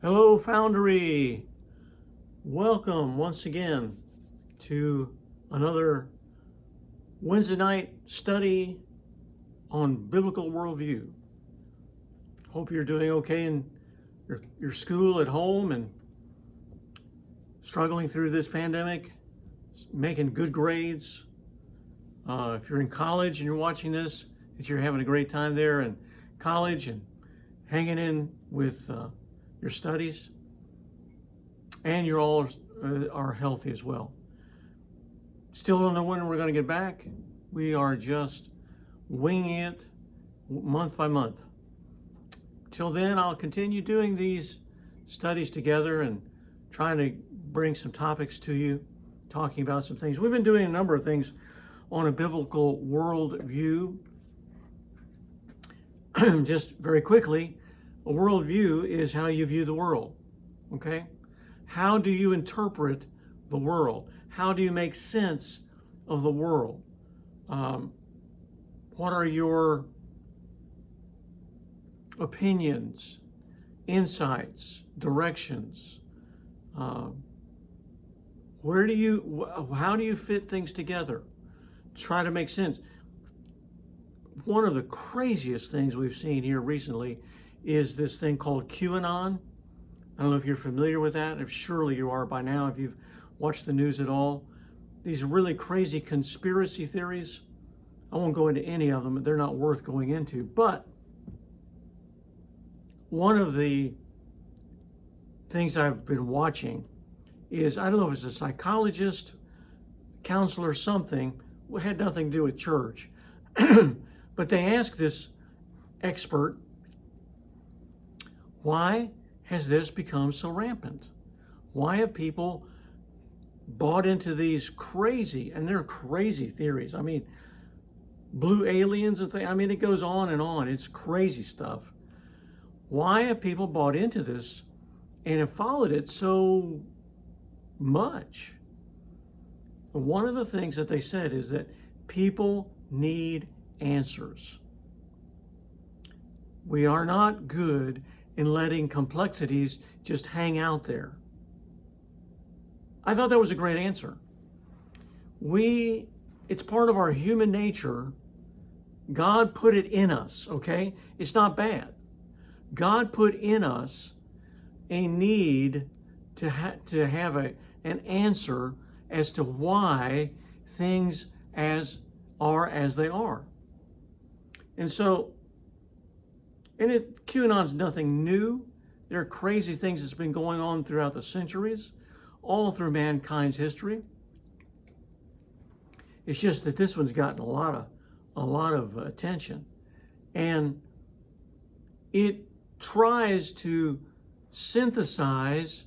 Hello, Foundry. Welcome once again to another Wednesday night study on biblical worldview. Hope you're doing okay in your school at home and struggling through this pandemic, making good grades. If you're in college and you're watching this, that you're having a great time there in college and hanging in with your studies, and you're all are healthy as well. Still don't know when we're going to get back. We are just winging it month by month. Till then, I'll continue doing these studies together and trying to bring some topics to you, talking about some things. We've been doing a number of things on a biblical worldview. Just very quickly, a worldview is how you view the world, okay? How do you interpret the world? How do you make sense of the world? What are your opinions, insights, directions? How do you fit things together? Try to make sense. One of the craziest things we've seen here recently is this thing called QAnon. I don't know if you're familiar with that. If surely you are by now, if you've watched the news at all. These really crazy conspiracy theories. I won't go into any of them. They're not worth going into. But one of the things I've been watching is, I don't know if it's a psychologist, counselor, something. It had nothing to do with church. But they asked this expert, why has this become so rampant? Why have people bought into these crazy, and they're crazy theories. I mean, blue aliens and things. I mean, it goes on and on. It's crazy stuff. Why have people bought into this and have followed it so much? One of the things that they said is that people need answers. We are not good in letting complexities just hang out there. I thought that was a great answer. It's part of our human nature. God put it in us, okay? It's not bad. God put in us a need to have an answer as to why things as they are. And so, QAnon's nothing new. There are crazy things that's been going on throughout the centuries, all through mankind's history. It's just that this one's gotten a lot of attention, and it tries to synthesize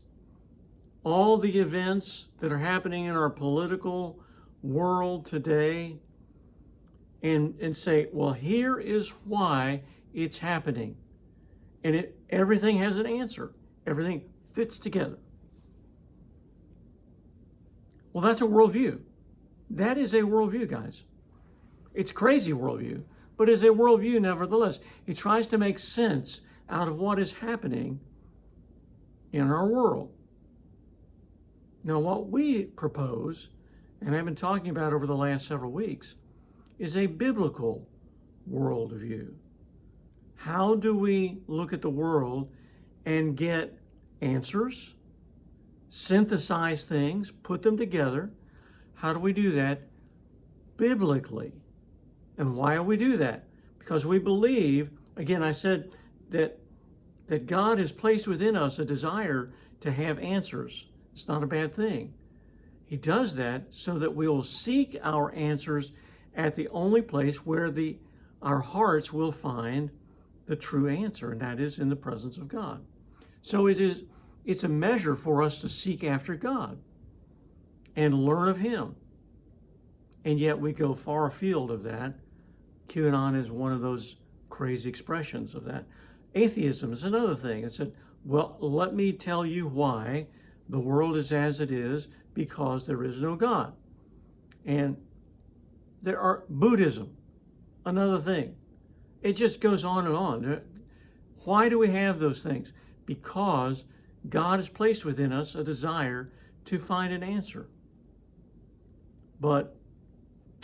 all the events that are happening in our political world today and say, well, here is why it's happening. And everything has an answer. Everything fits together. Well, that's a worldview. That is a worldview, guys. It's crazy worldview, but it's a worldview nevertheless. It tries to make sense out of what is happening in our world. Now, what we propose, and I've been talking about over the last several weeks, is a biblical worldview. How do we look at the world and get answers, synthesize things, put them together? How do we do that biblically? And why do we do that? Because we believe, again, I said that God has placed within us a desire to have answers. It's not a bad thing. He does that so that we will seek our answers at the only place where our hearts will find the true answer, and that is in the presence of God. So it's a measure for us to seek after God and learn of Him. And yet we go far afield of that. QAnon is one of those crazy expressions of that. Atheism is another thing. It said, well, let me tell you why the world is as it is, because there is no God. And there are Buddhism, another thing. It just goes on and on. Why do we have those things? Because God has placed within us a desire to find an answer. But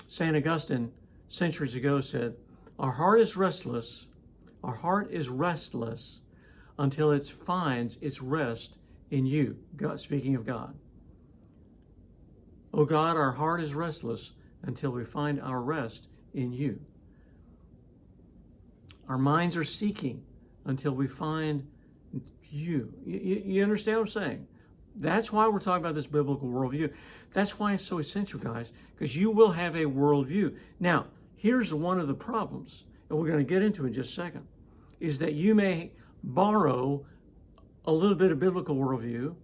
St. Augustine, centuries ago, said, our heart is restless until it finds its rest in you. God, speaking of God. Oh God, our heart is restless until we find our rest in you. Our minds are seeking until we find you. You understand what I'm saying? That's why we're talking about this biblical worldview. That's why it's so essential, guys, because you will have a worldview. Now, here's one of the problems, and we're going to get into it in just a second, is that you may borrow a little bit of biblical worldview,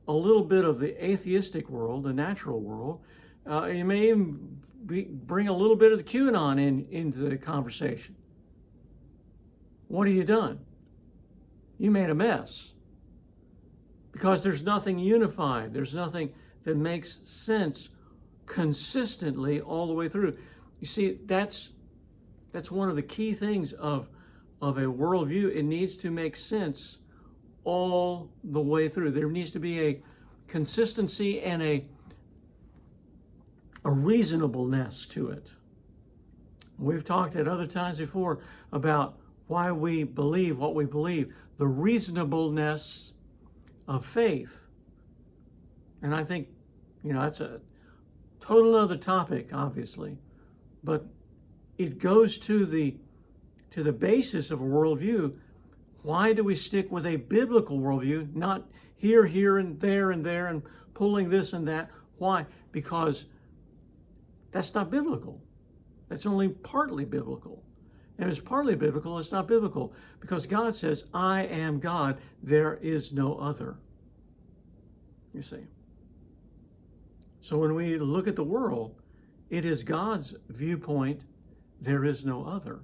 a little bit of the atheistic world, the natural world. You may even bring a little bit of the QAnon into the conversation. What have you done? You made a mess. Because there's nothing unified. There's nothing that makes sense consistently all the way through. You see, that's one of the key things of a worldview. It needs to make sense all the way through. There needs to be a consistency and a reasonableness to it. We've talked at other times before about why we believe what we believe, the reasonableness of faith. And I think, that's a total other topic, obviously, but it goes to the basis of a worldview. Why do we stick with a biblical worldview, not here, and there, and pulling this and that? Why? Because that's not biblical. That's only partly biblical. And if it's partly biblical, it's not biblical. Because God says, I am God, there is no other. You see. So when we look at the world, it is God's viewpoint, there is no other.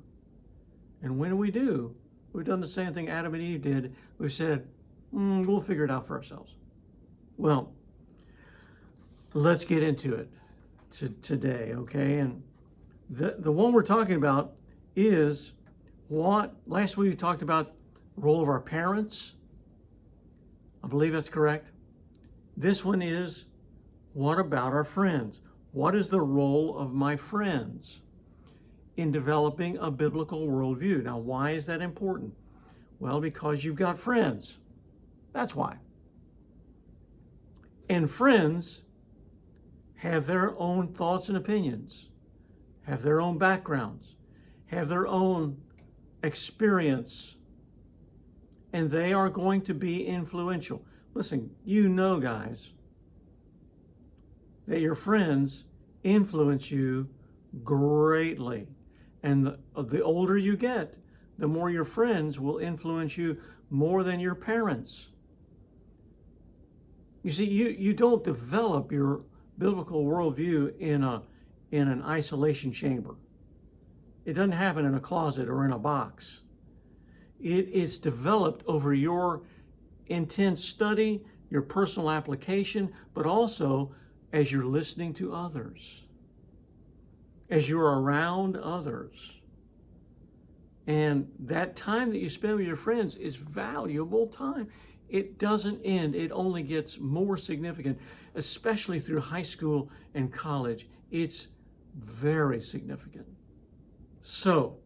And when we do, we've done the same thing Adam and Eve did. We said, we'll figure it out for ourselves. Well, let's get into it today, okay? And the one we're talking about is last week we talked about the role of our parents. I believe that's correct. This one is, what about our friends? What is the role of my friends in developing a biblical worldview? Now, why is that important? Well, because you've got friends. That's why. And friends have their own thoughts and opinions, have their own backgrounds, have their own experience, and they are going to be influential. Listen, guys, that your friends influence you greatly. And the older you get, the more your friends will influence you more than your parents. You see, you don't develop your biblical worldview in an isolation chamber. It doesn't happen in a closet or in a box. It's developed over your intense study, your personal application, but also as you're listening to others, as you're around others. And that time that you spend with your friends is valuable time. It doesn't end. It only gets more significant, especially through high school and college. It's very significant. So,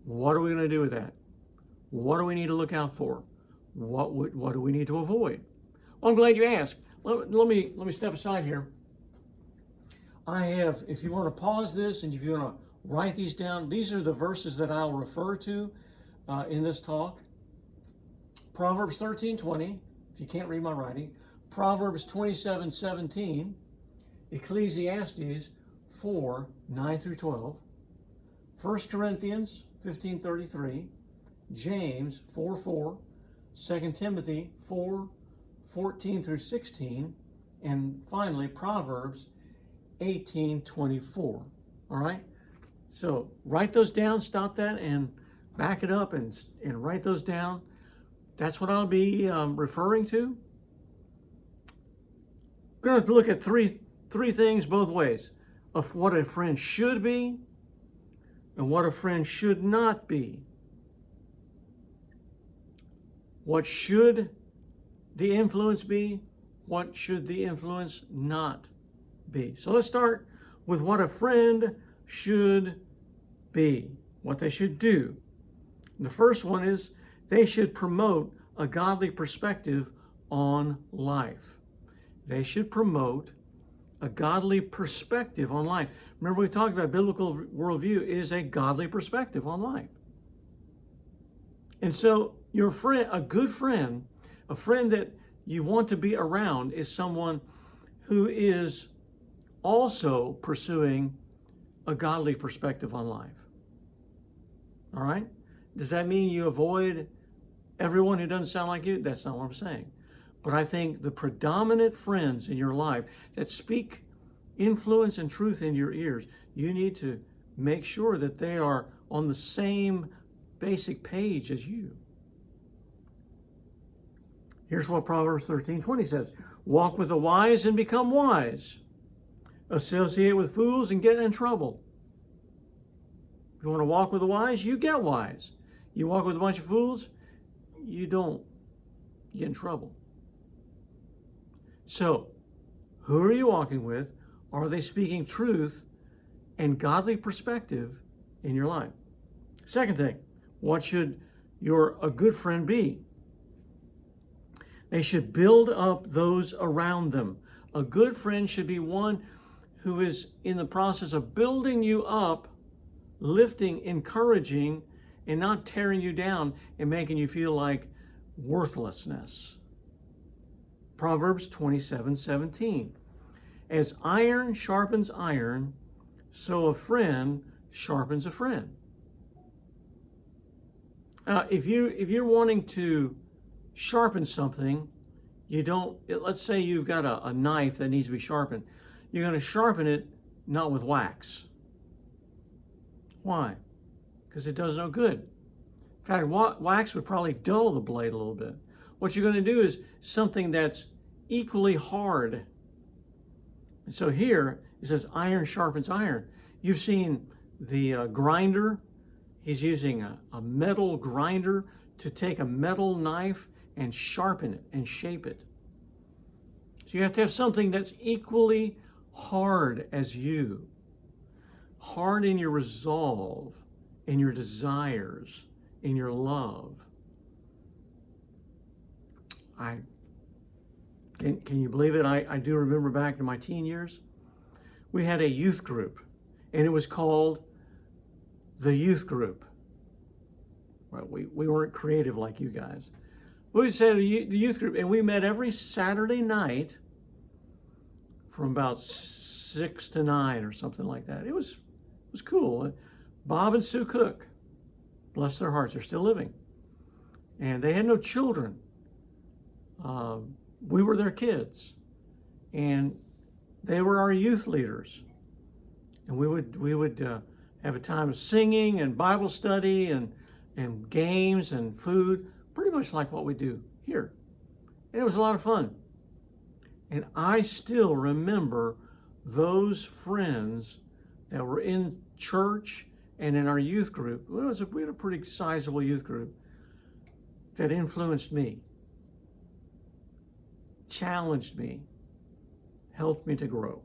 what are we going to do with that? What do we need to look out for? What do we need to avoid? Well, I'm glad you asked. Let me step aside here. I have, if you want to pause this and if you want to write these down, these are the verses that I'll refer to in this talk. Proverbs 13:20, if you can't read my writing. Proverbs 27:17. Ecclesiastes 4:9 through 12. 1 Corinthians 15:33. James 4:4. 2 Timothy 4:14 through 16. And finally, Proverbs 18:24. All right? So write those down, stop that, and back it up and write those down. That's what I'll be referring to. We're going to look at three things both ways of what a friend should be and what a friend should not be. What should the influence be? What should the influence not be? So let's start with what a friend should be, what they should do. The first one is they should promote a godly perspective on life. They should promote a godly perspective on life. Remember, we talked about biblical worldview is a godly perspective on life. And so your friend, a good friend, a friend that you want to be around is someone who is also pursuing a godly perspective on life. All right? Does that mean you avoid everyone who doesn't sound like you? That's not what I'm saying. But I think the predominant friends in your life that speak influence and truth in your ears, you need to make sure that they are on the same basic page as you. Here's what Proverbs 13:20 says. Walk with the wise and become wise. Associate with fools and get in trouble. If you want to walk with the wise, you get wise. You walk with a bunch of fools, you don't. You get in trouble. So, who are you walking with? Are they speaking truth and godly perspective in your life? Second thing, what should a good friend be? They should build up those around them. A good friend should be one who is in the process of building you up, lifting, encouraging, and not tearing you down and making you feel like worthlessness. Proverbs 27:17. As iron sharpens iron, so a friend sharpens a friend. If you're wanting to sharpen something, let's say you've got a knife that needs to be sharpened. You're going to sharpen it not with wax. Why? Because it does no good. In fact, wax would probably dull the blade a little bit. What you're going to do is something that's equally hard. And so here it says iron sharpens iron. You've seen the grinder. He's using a metal grinder to take a metal knife and sharpen it and shape it. So you have to have something that's equally hard as you. Hard in your resolve, in your desires, in your love. Can you believe it? I do remember back to my teen years, we had a youth group, and it was called the youth group. Well, we weren't creative like you guys. We said the youth group, and we met every Saturday night from about 6 to 9 or something like that. It was cool. Bob and Sue Cook, bless their hearts, they're still living. And they had no children. We were their kids. And they were our youth leaders. And we would have a time of singing and Bible study and games and food, pretty much like what we do here. And it was a lot of fun. And I still remember those friends that were in church and in our youth group. We had a pretty sizable youth group that influenced me, challenged me, helped me to grow.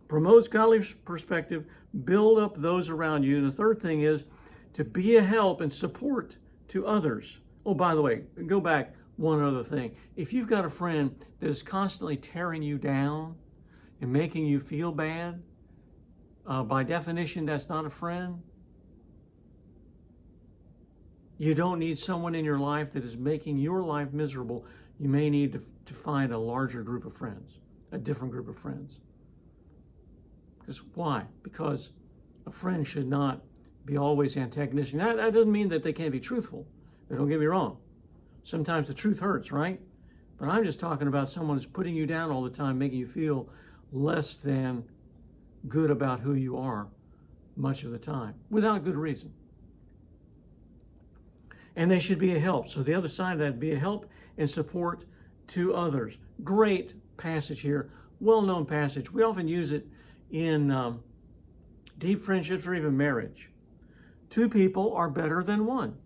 Promotes godly perspective, build up those around you. And the third thing is to be a help and support to others. Oh, by the way, go back one other thing. If you've got a friend that is constantly tearing you down and making you feel bad, by definition, that's not a friend. You don't need someone in your life that is making your life miserable. You may need to find a larger group of friends, a different group of friends. Because why? Because a friend should not be always antagonistic. Now, that doesn't mean that they can't be truthful. Don't get me wrong. Sometimes the truth hurts, right? But I'm just talking about someone who's putting you down all the time, making you feel less than good about who you are much of the time, without good reason. And they should be a help. So the other side of that, be a help and support to others. Great passage here, well-known passage. We often use it in deep friendships or even marriage. 2 people are better than 1.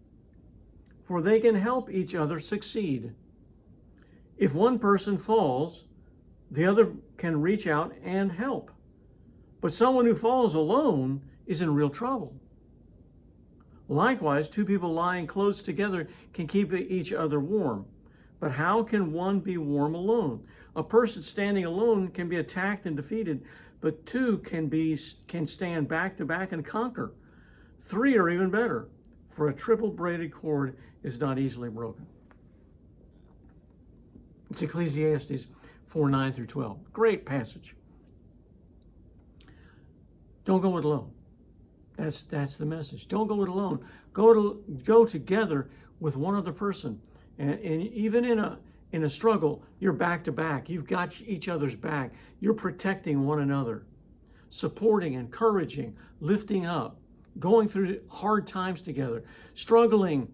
for they can help each other succeed. If one person falls, the other can reach out and help. But someone who falls alone is in real trouble. Likewise, two people lying close together can keep each other warm. But how can one be warm alone? A person standing alone can be attacked and defeated, but two can stand back to back and conquer. Three are even better, for a triple braided cord is not easily broken. It's Ecclesiastes 4:9 through 12. Great passage. Don't go it alone. That's the message. Don't go it alone. Go together with one other person. And even in a struggle, you're back to back. You've got each other's back. You're protecting one another, supporting, encouraging, lifting up, going through hard times together, struggling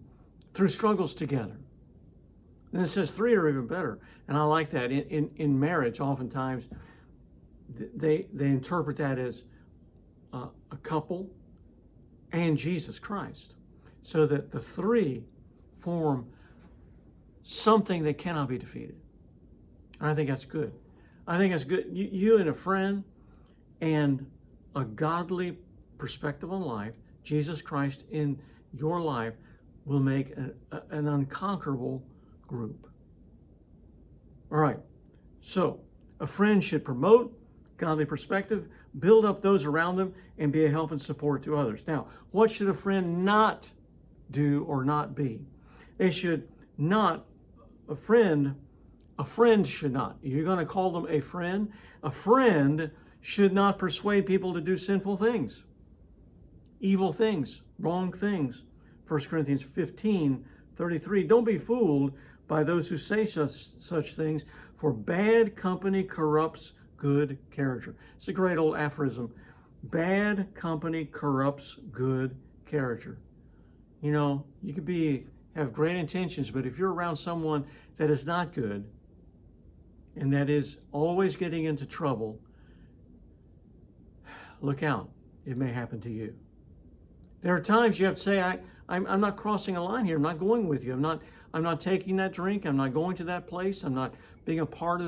through struggles together. And it says three are even better. And I like that. In marriage, oftentimes, they interpret that as a couple and Jesus Christ, so that the three form something that cannot be defeated. I think that's good. I think that's good. You and a friend and a godly perspective on life, Jesus Christ in your life, will make an unconquerable group. All right. So a friend should promote godly perspective, build up those around them, and be a help and support to others. Now, what should a friend not do or not be? They should not, a friend should not. You're going to call them a friend should not persuade people to do sinful things, evil things, wrong things. 1 Corinthians 15:33. Don't be fooled by those who say such things, for bad company corrupts good character. It's a great old aphorism. Bad company corrupts good character. You know, you could have great intentions, but if you're around someone that is not good and that is always getting into trouble, look out. It may happen to you. There are times you have to say, I'm not crossing a line here. I'm not going with you. I'm not taking that drink. I'm not going to that place. I'm not being a part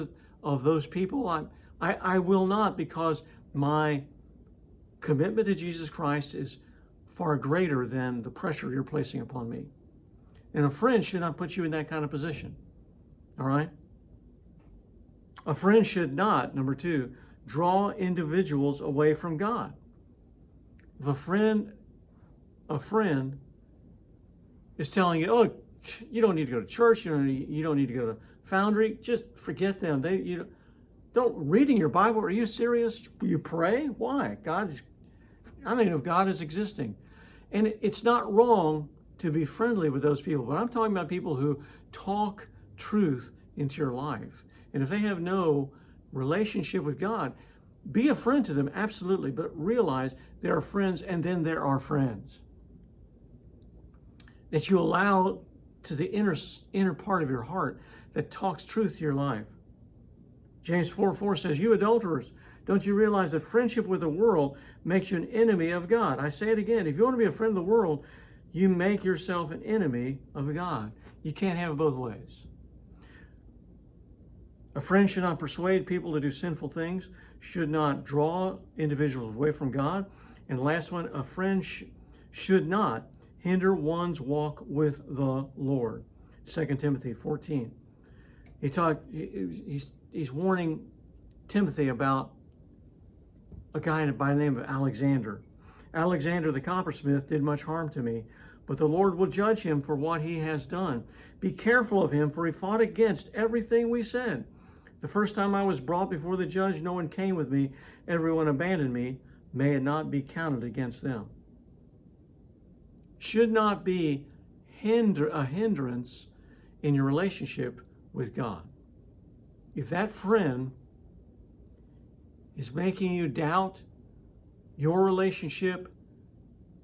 of those people. I will not, because my commitment to Jesus Christ is far greater than the pressure you're placing upon me. And a friend should not put you in that kind of position. All right? A friend should not, number two, draw individuals away from God. If a friend is telling you, oh, you don't need to go to church, you don't need to go to Foundry, just forget them. Don't reading your Bible. Are you serious? You pray? Why? I don't even know if God is existing. And it's not wrong to be friendly with those people, but I'm talking about people who talk truth into your life. And if they have no relationship with God, be a friend to them, absolutely, but realize there are friends and then there are friends that you allow to the inner part of your heart that talks truth to your life. James 4:4 says, you adulterers, don't you realize that friendship with the world makes you an enemy of God? I say it again, if you want to be a friend of the world, you make yourself an enemy of God. You can't have it both ways. A friend should not persuade people to do sinful things, should not draw individuals away from God. And last one, a friend should not hinder one's walk with the Lord. 2 Timothy 14. He's warning Timothy about a guy by the name of Alexander. Alexander the coppersmith did much harm to me, but the Lord will judge him for what he has done. Be careful of him, for he fought against everything we said. The first time I was brought before the judge, no one came with me. Everyone abandoned me. May it not be counted against them. Should not be a hindrance in your relationship with God. If that friend is making you doubt your relationship,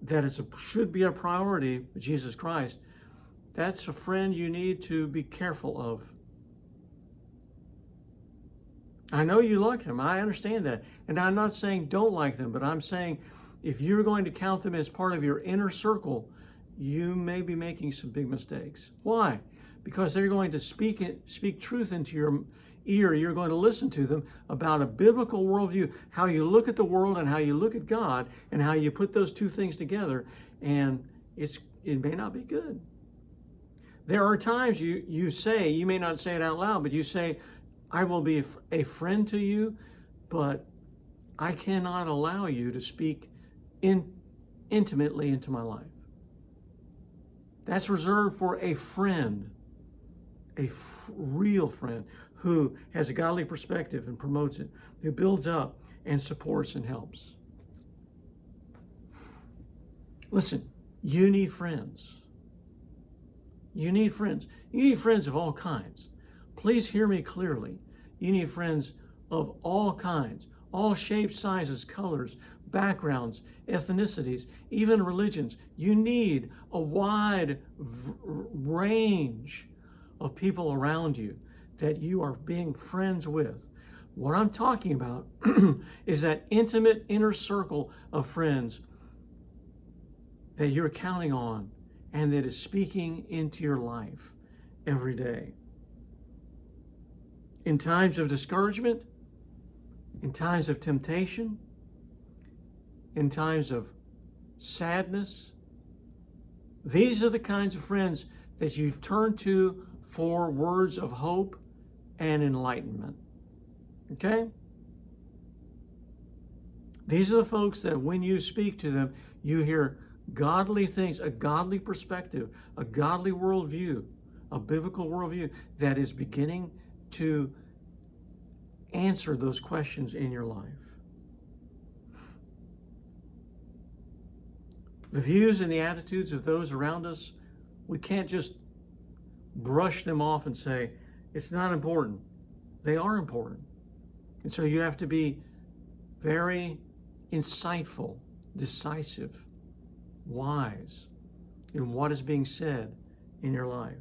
that should be a priority with Jesus Christ, that's a friend you need to be careful of. I know you like them. I understand that. And I'm not saying don't like them, but I'm saying if you're going to count them as part of your inner circle, you may be making some big mistakes. Why? Because they're going to speak truth into your ear. You're going to listen to them about a biblical worldview, how you look at the world and how you look at God, and how you put those two things together, and it may not be good. There are times you say, you may not say it out loud, but you say, I will be a friend to you, but I cannot allow you to speak intimately into my life. That's reserved for a friend, a real friend who has a godly perspective and promotes it, who builds up and supports and helps. Listen, you need friends. You need friends. You need friends of all kinds. Please hear me clearly. You need friends of all kinds, all shapes, sizes, colors, backgrounds, ethnicities, even religions. You need a wide range of people around you that you are being friends with. What I'm talking about is that intimate inner circle of friends that you're counting on and that is speaking into your life every day. In times of discouragement, in times of temptation, in times of sadness, these are the kinds of friends that you turn to for words of hope and enlightenment. Okay? These are the folks that when you speak to them, you hear godly things, a godly perspective, a godly worldview, a biblical worldview that is beginning to answer those questions in your life. The views and the attitudes of those around us, we can't just brush them off and say, it's not important. They are important. And so you have to be very insightful, decisive, wise in what is being said in your life.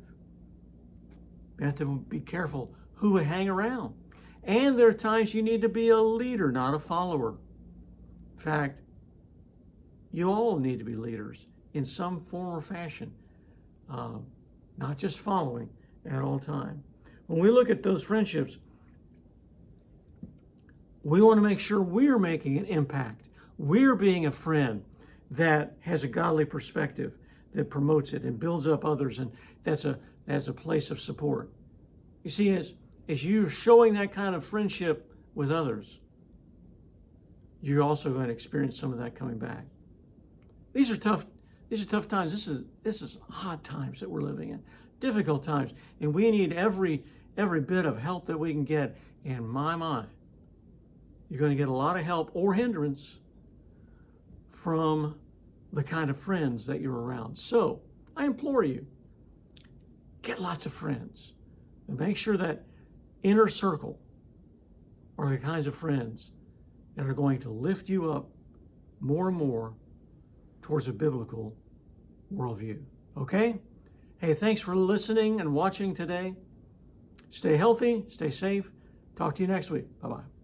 You have to be careful who we hang around. And there are times you need to be a leader, not a follower. In fact, you all need to be leaders in some form or fashion, not just following at all time. When we look at those friendships, we want to make sure we're making an impact. We're being a friend that has a godly perspective, that promotes it and builds up others, and that's a place of support. You see, as you're showing that kind of friendship with others, you're also going to experience some of that coming back. These are tough times. This is hard times that we're living in, difficult times, and we need every bit of help that we can get. And my, you're going to get a lot of help or hindrance from the kind of friends that you're around. So I implore you, get lots of friends and make sure that inner circle are the kinds of friends that are going to lift you up more and more towards a biblical worldview. Okay? Hey, thanks for listening and watching today. Stay healthy, stay safe. Talk to you next week. Bye-bye.